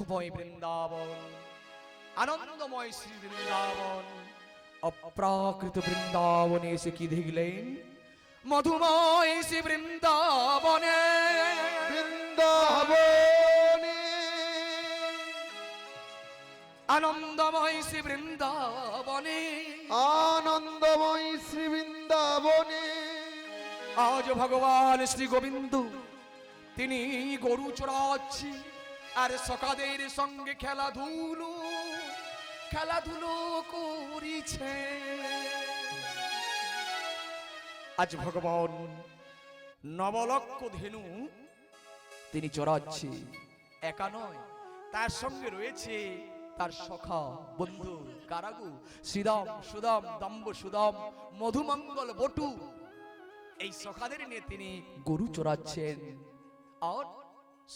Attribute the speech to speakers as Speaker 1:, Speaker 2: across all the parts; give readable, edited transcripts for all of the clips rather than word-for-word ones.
Speaker 1: সুখময় বৃন্দাবন, আনন্দময় শ্রী বৃন্দাবন। অপ্রাকৃত বৃন্দাবনে এসে কি দেখলেন? মধুময় শ্রী বৃন্দাবনে,
Speaker 2: বৃন্দাবনে
Speaker 1: আনন্দময় শ্রী বৃন্দাবনে,
Speaker 2: আনন্দময় শ্রী বৃন্দাবনে
Speaker 1: আজ ভগবান শ্রী গোবিন্দ তিনি গরু চড়াচ্ছি আর সকাদের সঙ্গে খেলাধুলো করিছে। আজ ভগবান নবলক্ষ ধেনু তিনি চড়াচ্ছে, একা নয়, তার সঙ্গে রয়েছে তার সখা বন্ধু কারাগু শ্রীদাম সুদাম দম্ব সুদাম মধুমঙ্গল বটু। এই সখাদের নিয়ে তিনি গরু চড়াচ্ছেন আর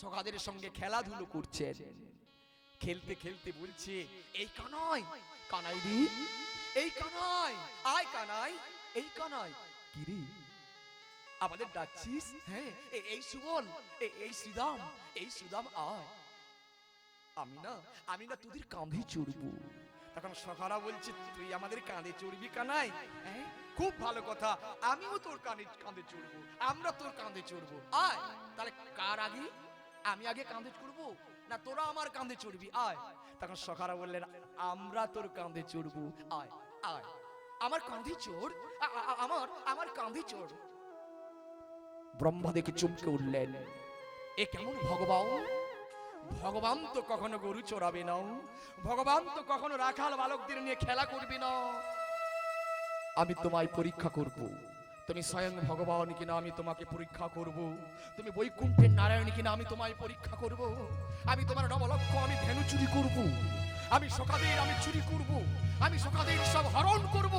Speaker 1: সখাদের সঙ্গে খেলাধুলো করছেন। খেলতে খেলতে বলছে, এই কানাই কানাই দি, এই কানাই আয় কানাই, এই কানাই কিরে আমাদের ডাকছিস? হ্যাঁ এই সুবল, এই শ্রীদাম, এই সুদাম আয়, আমি না তোদের কাঁধে চড়বো। তখন সখারা বলছে, তুই আমাদের কাঁধে চড়বি কানাই? হ্যাঁ খুব ভালো কথা, আমিও তোর কাঁধে চড়বো, আমরা তোর কাঁধে চড়বো। আয় তাহলে কার আগে? আমি আগে কাঁধে চড়বো না তোরা আমার কাঁধে চড়বি? আয়। তখন সখারা বললেন, আমরা তোর কাঁধে চড়বো, আয় আয় আমার কাঁধে চড়, আমার কাঁধে চড়। ব্রহ্মা দেখে চমকে উঠলেন, এ কেমন ভগবান? ভগবান তো কখনো গরু চড়াবে না, ভগবান তো কখনো রাখাল বালকদের নিয়ে খেলা করবে না। আমি তোমায় পরীক্ষা করব, তুমি স্বয়ং ভগবান কিনা আমি তোমাকে পরীক্ষা করব, তুমি বৈকুণ্ঠের নারায়ণ কিনা আমি তোমায় পরীক্ষা করব। আমি তোমার নবলক্ষ আমি ধেনু চুরি করব, আমি সখাদের আমি চুরি করব, আমি সখাদের সব হরণ করব,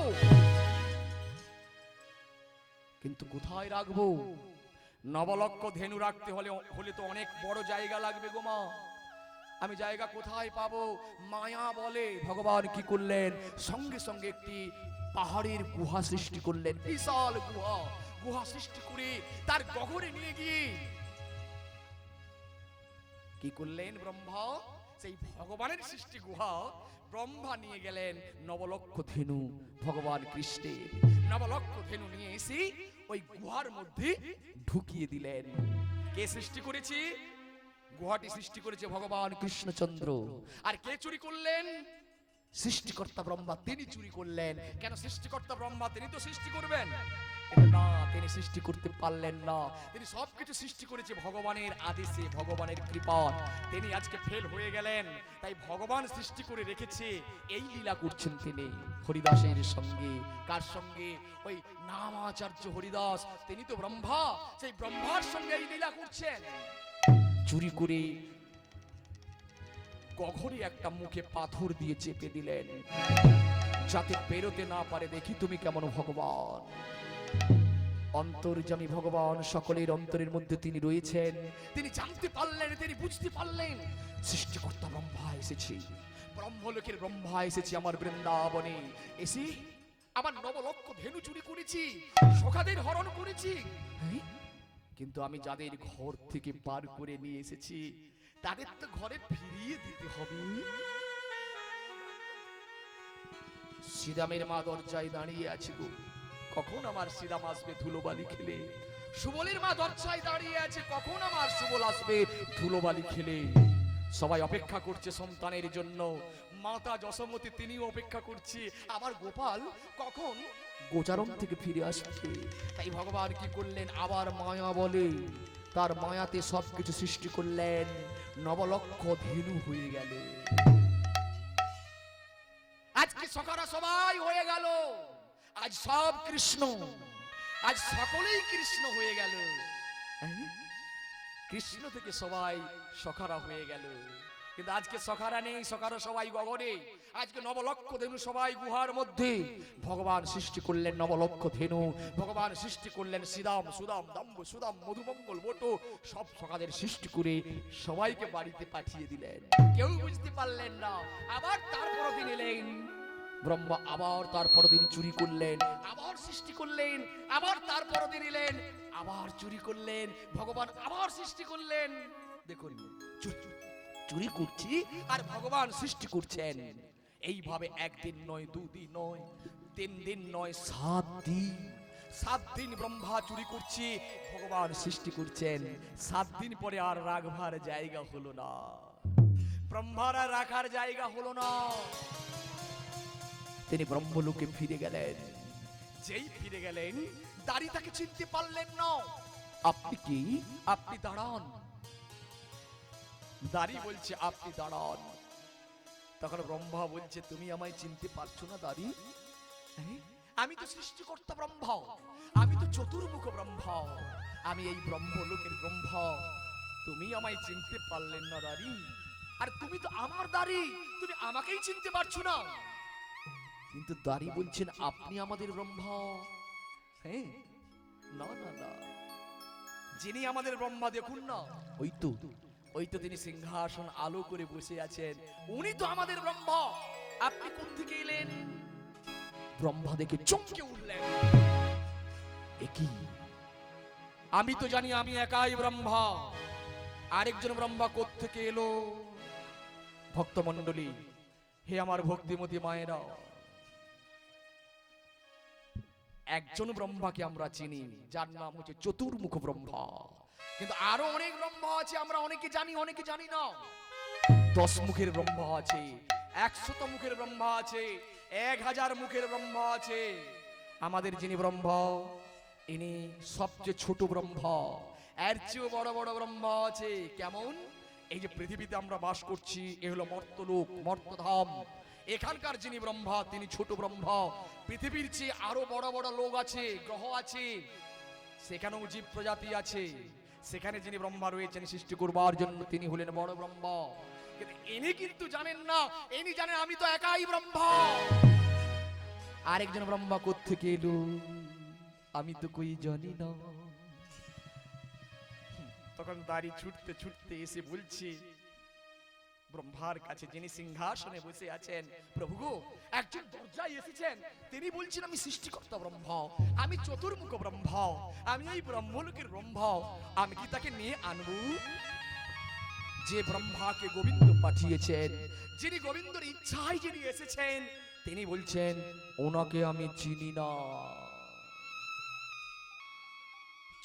Speaker 1: কিন্তু কোথায় রাখবো? নবলক্ষ ধেনু রাখতে হলে তো অনেক বড় জায়গা লাগবে গো মা। আমি জায়গা কোথায় পাবো? মায়া বলে ভগবান কি করলেন, সঙ্গে সঙ্গে একটি পাহাড়ের গুহা সৃষ্টি করলেন, বিশাল গুহা সৃষ্টি করে তার গহরে নিয়ে গিয়ে কি করলেন ব্রহ্মা? সেই ভগবানের সৃষ্টি গুহা ব্রহ্মা নিয়ে গেলেন নবলক্ষ ধেনু, ভগবান কৃষ্ণের নবলক্ষ ধেনু নিয়ে এসে ওই গুহার মধ্যে ঢুকিয়ে দিলেন। কে সৃষ্টি করেছে? গুহাটি সৃষ্টি করেছে ভগবান কৃষ্ণচন্দ্র। আর কে চুরি করলেন? সৃষ্টিকর্তা ব্রহ্মা তিনি চুরি করলেন। কেন সৃষ্টিকর্তা ব্রহ্মা তিনি তো সৃষ্টি করবেন, কিন্তু না, তিনি সৃষ্টি করতে পারলেন না। তিনি সবকিছু সৃষ্টি করেছে ভগবানের আদেশে, ভগবানের কৃপা। তিনি আজকে ফেল হয়ে গেলেন, তাই ভগবান সৃষ্টি করে রেখেছে, এই লীলা করছেন তিনি হরিদাসের সঙ্গে। কার সঙ্গে? ওই নামাচার্য হরিদাস, তিনি তো ব্রহ্মা, সেই ব্রহ্মার সঙ্গে এই লীলা করছেন। চুরি করে গহরে একটা মুখে পাথর দিয়ে চেপে দিলেন, যাতে বেরোতে না পারে। দেখি তুমি কেমন ভগবান। অন্তর্যামী ভগবান সকলের অন্তরের মধ্যে তিনি রয়েছেন। তিনি জানতে পারলেন, তিনি বুঝতে পারলেন সৃষ্টিকর্তা ব্রহ্মা এসেছে, ব্রহ্মলোকের ব্রহ্মা এসেছে আমার বৃন্দাবনে। এসে আমার নবলক্ষ ধেনু চুরি করেছি, সখাদের হরণ করেছি, কিন্তু আমি যাদের ঘর থেকে পার করে নিয়ে এসেছি তাদের তো ঘরে ফিরিয়ে দিতে হবে। শ্রীরামের মা দরজায় দাঁড়িয়ে আছে গো, কখন আমার শ্রীরাম আসবে ধুলোবালি খেলে? সুবলের মা দরজায় দাঁড়িয়ে আছে, কখন আমার সুবল আসবে ধুলোবালি খেলে? সবাই অপেক্ষা করছে সন্তানের জন্য। মাতা যশোমতী তিনিও অপেক্ষা করছে, আমার গোপাল কখন গোচারণ থেকে ফিরে আসবে। তাই ভগবান কি করলেন? আবার মায়া বলে তার মায়াতে সবকিছু সৃষ্টি করলেন, নবলক্ষ ধেনু হয়ে গেল। আজকে সখারা সবাই হয়ে গেল, আজ সব কৃষ্ণ, আজ সকলেই কৃষ্ণ হয়ে গেল। কৃষ্ণ থেকে সবাই সখারা হয়ে গেল, কিন্তু আজকে সখারা নেই, সখারা সবাই গগনে। আজকে নবলক্ষ ধেনু সবাই গুহার মধ্যে। ভগবান সৃষ্টি করলেন নবলক্ষ ধেনু, ভগবান সৃষ্টি করলেন শ্রীদাম সুদাম দম্ব সুদাম মধুমঙ্গল বটু, সব সখাদের সৃষ্টি করে সবাইকে বাড়িতে পাঠিয়ে দিলেন। কেউ বুঝতে পারলেন না। আবার তারপর দিন এলেন ব্রহ্মা, আবার তারপর দিন চুরি করলেন, আবার সৃষ্টি করলেন, আবার তারপর দিন এলেন, আবার চুরি করলেন, ভগবান আবার সৃষ্টি করলেন। দেখুন চুরি করছি আর ভগবান সৃষ্টি করছেন। এইভাবে একদিন নয়, দুদিন নয়, 3 দিন নয়, 7 দিন। 7 দিন ব্রহ্মা চুরি করছে, ভগবান সৃষ্টি করছেন। 7 দিন পরে আর রাখবার জায়গা হলো না, ব্রহ্মার আর রাখার জায়গা হলো না। তিনি ব্রহ্মলোকে ফিরে গেলেন। যেই ফিরে গেলেন, দাড়ি তাকে চিনতে পারলেন না। আপনি কি? আপনি দাঁড়ান। দাড়ি বলছে আপনি দাঁড়ান। তখন ব্রহ্মা বলছে তুমি আমায় চিনতে পারছো না দাড়ি? আমি তো সৃষ্টিকর্তা ব্রহ্মা, আমি তো চতুর্মুখ ব্রহ্মা, আমি এই ব্রহ্মলোকের ব্রহ্মা। তুমি আমায় চিনতে পারলেন না দাড়ি? আর তুমি তো আমার দাড়ি, তুমি আমাকেই চিনতে পারছো না। কিন্তু দাড়ি বলছেন আপনি আমাদের ব্রহ্মা। হ্যাঁ, না না না, যিনি আমাদের ব্রহ্মা দেখুন না, ওই তো তিনি সিংহাসন আলো করে বসে আছেন, উনি তো আমাদের ব্রহ্মা। আপনি কোথা থেকে এলেন? ব্রহ্মা দেখে চমকে উঠলেন। একই, আমি তো জানি আমি একাই ব্রহ্মা, আরেকজন ব্রহ্মা কোথা থেকে এলো? ভক্তমণ্ডলী, হে আমার ভক্তিমতী মায়েরা, একজন ব্রহ্মাকে আমরা চিনি, যার নাম হচ্ছে চতুর্মুখ ব্রহ্মা। কিন্তু আরো অনেক ব্রহ্মা আছে, আমরা অনেকে জানি অনেকে জানি না। 10 মুখের ব্রহ্মা আছে, 100 মুখের ব্রহ্মা আছে, 1000 মুখের ব্রহ্মা আছে। আমাদের যিনি ব্রহ্মা, ইনি সবচেয়ে ছোট ব্রহ্মা। এর চেয়েও বড় বড় ব্রহ্মা আছে। কেমন? এই যে পৃথিবীতে আমরা বাস করছি, এ হলো মর্তলোক, মর্তধাম। এখানকার যিনি ব্রহ্মা, তিনি ছোট ব্রহ্মা। পৃথিবীর চেয়ে আরো বড় বড় লোক আছে, গ্রহ আছে, সেখানেও জীব প্রজাতি আছে। সেখানে যিনি ব্রহ্মা রয়েছেন সৃষ্টি করবার জন্য, তিনি হলেন বড় ব্রহ্মা। কিন্তু ইনি কিন্তু জানেন না, ইনি জানেন আমি তো একাই ব্রহ্মা। আরেকজন ব্রহ্মা কোত্থেকে এলো আমি তো কই জানি না। তখন দাড়ি ছুটতে ছুটতে এসে বলছি ব্রহ্মার কাছে, যিনি সিংহাসনে বসে আছেন, প্রভু গো, একজন দরজায় এসেছেন, তিনি বলছেন আমি সৃষ্টিকর্তা ব্রহ্মা, আমি চতুর্মুখ ব্রহ্মা, আমি এই ব্রহ্মলোকের ব্রহ্মা, আমি কি তাকে নিয়ে আনবো? যে ব্রহ্মাকে গোবিন্দ পাঠিয়েছেন, যিনি গোবিন্দর ইচ্ছায় যিনি এসেছেন, তিনি বলছেন ওনাকে আমি চিনি না।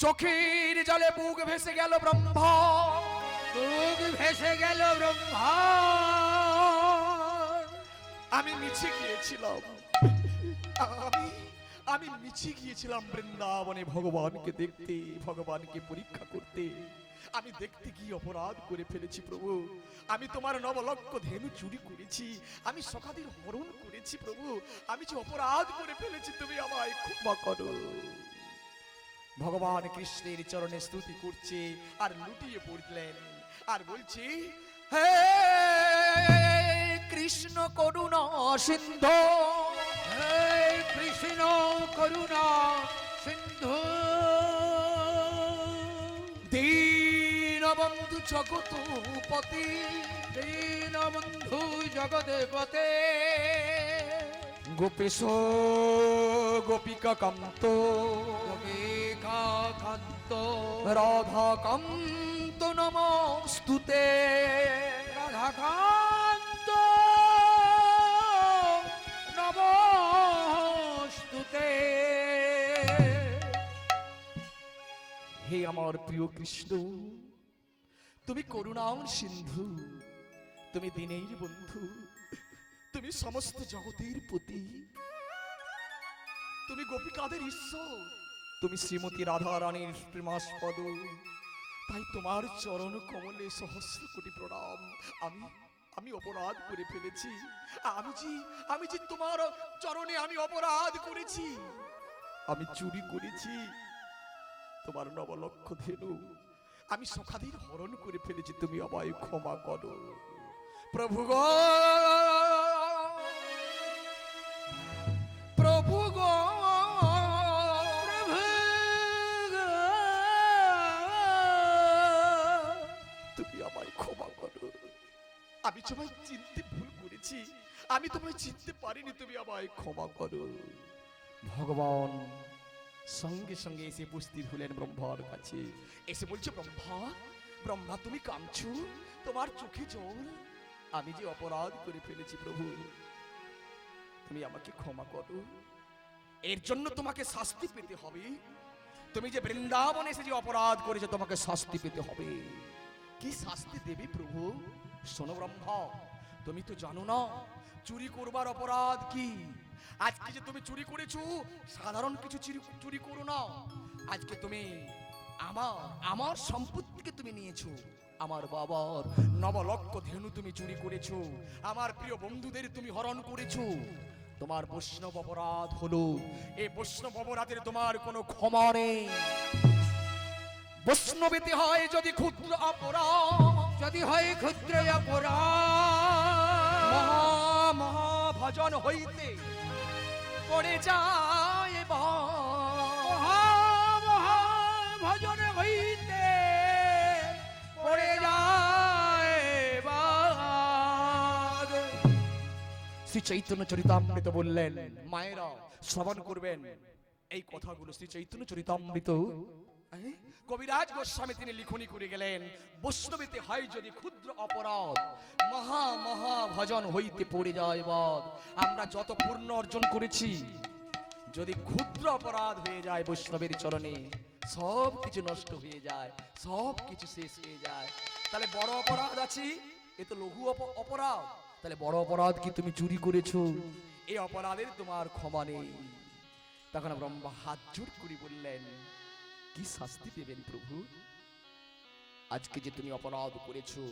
Speaker 1: চোখের জলে বুক ভেসে গেল ব্রহ্মা, বুক ভেসে গেল ব্রহ্মা। আমি মিছে গিয়েছিলাম, আমি মিছে গিয়েছিলাম বৃন্দাবনে ভগবানকে দেখতে, ভগবানকে পরীক্ষা করতে। আমি দেখতে গিয়ে অপরাধ করে ফেলেছি প্রভু। আমি তোমার 9 লক্ষ ধেনু চুরি করেছি, আমি সখাদের হরণ করেছি প্রভু। আমি যে অপরাধ করে ফেলেছি, তুমি আমায় ক্ষমা করো। ভগবান কৃষ্ণের চরণে স্তুতি করছে আর লুটিয়ে পড়লেন আর বলছি, হে কৃষ্ণ করুণা সিন্ধু, হে কৃষ্ণ করুণা সিন্ধু, দীনবন্ধু জগৎপতি, দীনবন্ধু জগৎপতে, গোপেশ গোপিকা কান্ত, গোপিকা কান্ত, রাধা কান্ত নমস্তুতে, রাধা কান্ত নমস্তুতে। হে আমার প্রিয় কৃষ্ণ, তুমি করুণার সিন্ধু, তুমি দীনের বন্ধু, তুমি সমস্ত জগতের পতি, তুমি গোপিকাদের ঈশ্বর, তুমি শ্রীমতী রাধা রানীর প্রেমাস্পদ। তাই তোমার চরণ কমলে সহস্র কোটি প্রণাম। আমি অপরাধ করে ফেলেছি, আমি যে তোমার চরণে আমি অপরাধ করেছি, আমি চুরি করেছি তোমার 9 লক্ষ ধেনু, আমি সখাদের হরণ করে ফেলেছি, তুমি আমায় ক্ষমা করো প্রভু গো, প্রভু গো, তুমি আমায় ক্ষমা করো। আমি তোমায় চিনতে ভুল করেছি, আমি তোমায় চিনতে পারিনি, তুমি আমায় ক্ষমা করো। ভগবান সঙ্গে সঙ্গে এসে উপস্থিত হলেন ব্রহ্মার কাছে, এসে বলছে ব্রহ্মা ব্রহ্মা তুমি কাঁদছো, তোমার চোখে জল। আমি যে অপরাধ করে ফেলেছি প্রভু, তুমি আমাকে ক্ষমা করো। এর জন্য তোমাকে শাস্তি পেতে হবে। তুমি যে বৃন্দাবনে এসে যে অপরাধ করেছো, তোমাকে শাস্তি পেতে হবে। কি শাস্তি দেবে প্রভু? শোনো ব্রহ্মা, তুমি তো জানো না চুরি করবার অপরাধ কি। আজকে যে তুমি চুরি করেছো, সাধারণ কিছু চুরি করো না। আজকে তুমি আমার সম্পত্তিকে তুমি নিয়েছো। আমার বাবার নবলক্ষ ধেনু তুমি চুরি করেছো। আমার প্রিয় বন্ধুদের তুমি হরণ করেছো। তোমার বৈষ্ণব অপরাধ হলো। এই বৈষ্ণব অপরাধের তোমার কোনো ক্ষমা নেই। বৈষ্ণবেতে হয় যদি ক্ষুদ্র অপরাধ,
Speaker 3: যদি হয় ক্ষুদ্র অপরাধ,
Speaker 1: মহা ভজন হইতে পড়ে যায়
Speaker 3: মহা মহা ভজন হইতে পড়ে যায় বাদ।
Speaker 1: শ্রী চৈতন্য চরিতামৃত বললেন, মায়েরা শ্রবণ করবেন এই কথাগুলো। শ্রী চৈতন্য চরিতামৃত কবিরাজ গোস্বামী তিনি লিখনি করে গেলেন, বৈষ্ণবেতে হয় যদি ক্ষুদ্র অপরাধ, মহা মহা ভজন হইতে পড়ে যায় বাদ। আমরা যত পূর্ণ অর্জন করেছি, যদি ক্ষুদ্র অপরাধ হয়ে যায় বৈষ্ণবের চরণে, সব কিছু নষ্ট হয়ে যায়, সব কিছু শেষ হয়ে যায়। তাহলে বড় অপরাধ আছে, এ তো লঘু অপরাধ। তাহলে বড় অপরাধ কি তুমি চুরি করেছো, এই অপরাধের তোমার ক্ষমা নেই। তখন ব্রহ্মা হাত জোড় করে বললেন, কি শাস্তি দেবেন প্রভু? আজকে যে তুমি অপরাধ করেছো,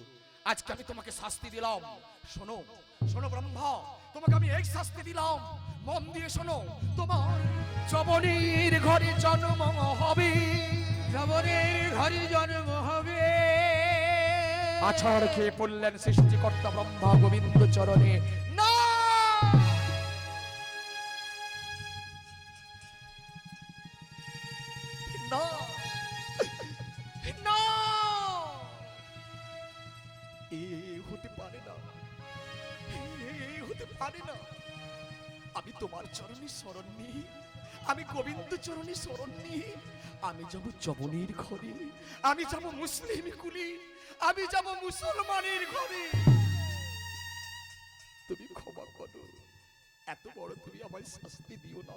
Speaker 1: আজকে আমি তোমাকে শাস্তি দিলাম। শোনো শোনো ব্রহ্মা, তোমাকে আমি এক শাস্তি দিলাম, মন দিয়ে শোনো। তোমার যবনের ঘরে জন্ম হবে,
Speaker 3: যবনের ঘরে জন্ম হবে।
Speaker 1: আছাড় খেয়ে পড়লেন সৃষ্টিকর্তা ব্রহ্মা গোবিন্দ চরণে। না, না, না, এ হতে পারে না, এ হতে পারে না। আমি তোমার চরণে শরণ নিই, আমি গোবিন্দ চরণে শরণ নিই। আমি যাব যবনের ঘরে, আমি যাব মুসলিম কুলি, আমি যাব মুসলমানের ঘরে। তুমি ক্ষমা করো, এত বড় তুমি আমায় শাস্তি দিও না।